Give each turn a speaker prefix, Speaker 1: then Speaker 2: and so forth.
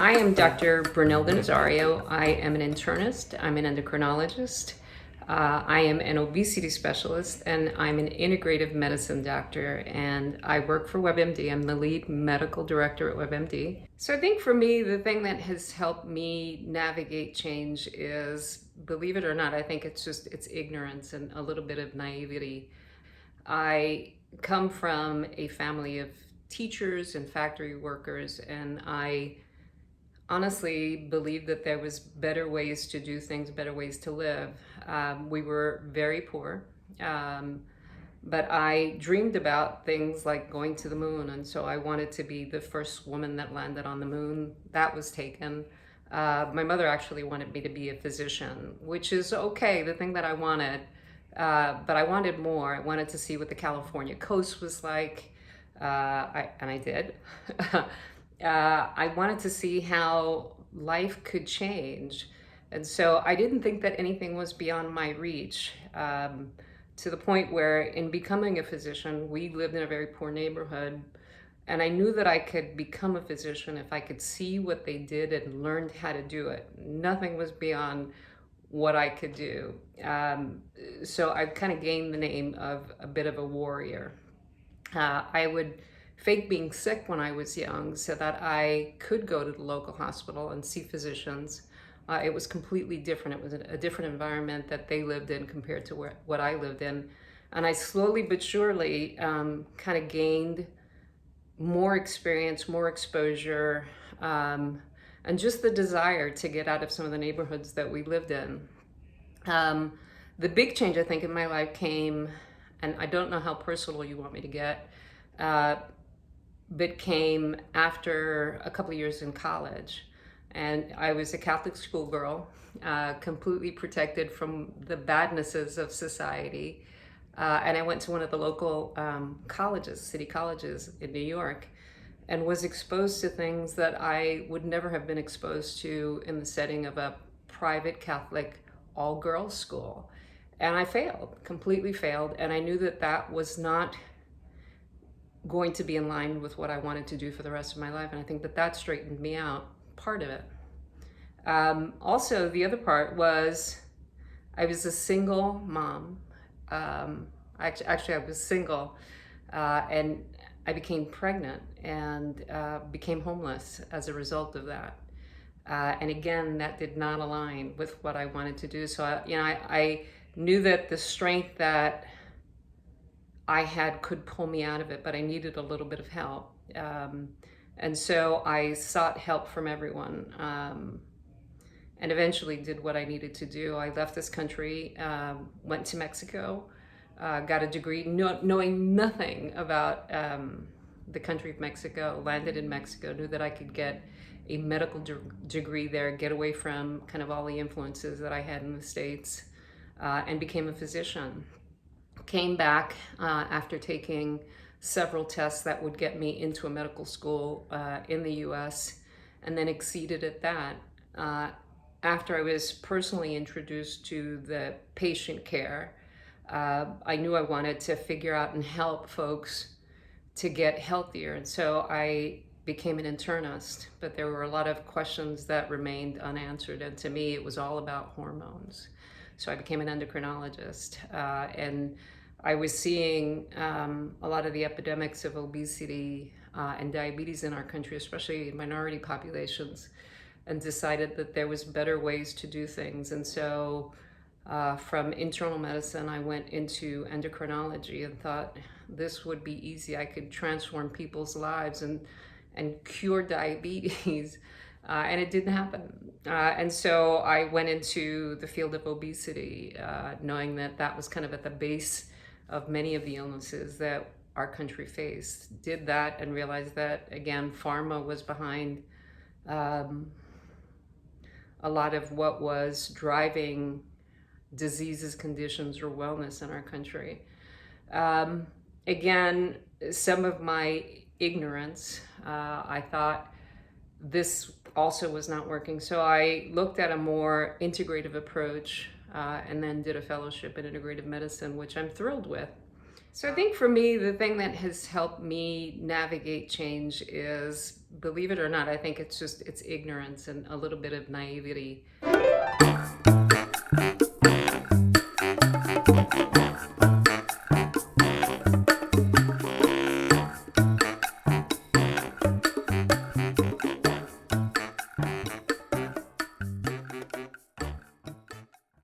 Speaker 1: I am Dr. Brunilda Nazario. I am an internist. I'm an endocrinologist. I am an obesity specialist, and I'm an integrative medicine doctor. And I work for WebMD. I'm the lead medical director at WebMD. So I think for me, the thing that has helped me navigate change is, believe it or not, I think it's ignorance and a little bit of naivety. I come from a family of teachers and factory workers, and I honestly believed that there was better ways to do things, better ways to live. We were very poor, um, but I dreamed about things like going to the moon, and so I wanted to be the first woman that landed on the moon. That was taken. My mother actually wanted me to be a physician, which is okay, the thing that I wanted, but I wanted more. I wanted to see what the California coast was like, and I did. I wanted to see how life could change. And so I didn't think that anything was beyond my reach, to the point where, in becoming a physician, we lived in a very poor neighborhood. And I knew that I could become a physician if I could see what they did and learned how to do it. Nothing was beyond what I could do. So I've kind of gained the name of a bit of a warrior. I would fake being sick when I was young so that I could go to the local hospital and see physicians. It was completely different. It was a different environment that they lived in compared to what I lived in. And I slowly but surely kind of gained more experience, more exposure, and just the desire to get out of some of the neighborhoods that we lived in. The big change, I think, in my life came, and I don't know how personal you want me to get, but came after a couple of years in college. And I was a Catholic schoolgirl, completely protected from the badnesses of society. And I went to one of the local colleges, city colleges in New York, and was exposed to things that I would never have been exposed to in the setting of a private Catholic all-girls school. And I failed, completely failed. And I knew that that was not going to be in line with what I wanted to do for the rest of my life. And I think that that straightened me out, part of it. Also, the other part was I was a single mom. Actually, I was single, and I became pregnant and became homeless as a result of that. And again, that did not align with what I wanted to do. So, I knew that the strength that I had could pull me out of it, but I needed a little bit of help. And so I sought help from everyone, and eventually did what I needed to do. I left this country, went to Mexico, got a degree, knowing nothing about the country of Mexico, landed in Mexico, knew that I could get a medical degree there, get away from kind of all the influences that I had in the States, and became a physician. Came back after taking several tests that would get me into a medical school in the US, and then exceeded at that. After I was personally introduced to the patient care, I knew I wanted to figure out and help folks to get healthier. And so I became an internist, but there were a lot of questions that remained unanswered. And to me, it was all about hormones. So I became an endocrinologist, and I was seeing a lot of the epidemics of obesity and diabetes in our country, especially in minority populations, and decided that there was better ways to do things. And so from internal medicine, I went into endocrinology and thought this would be easy. I could transform people's lives and cure diabetes. And it didn't happen. And so I went into the field of obesity, knowing that that was kind of at the base of many of the illnesses that our country faced. Did that and realized that, again, pharma was behind a lot of what was driving diseases, conditions, or wellness in our country. Again, some of my ignorance, I thought this also was not working. So I looked at a more integrative approach, and then did a fellowship in integrative medicine, which I'm thrilled with. So I think for me, the thing that has helped me navigate change is, believe it or not, I think it's just it's ignorance and a little bit of naivety.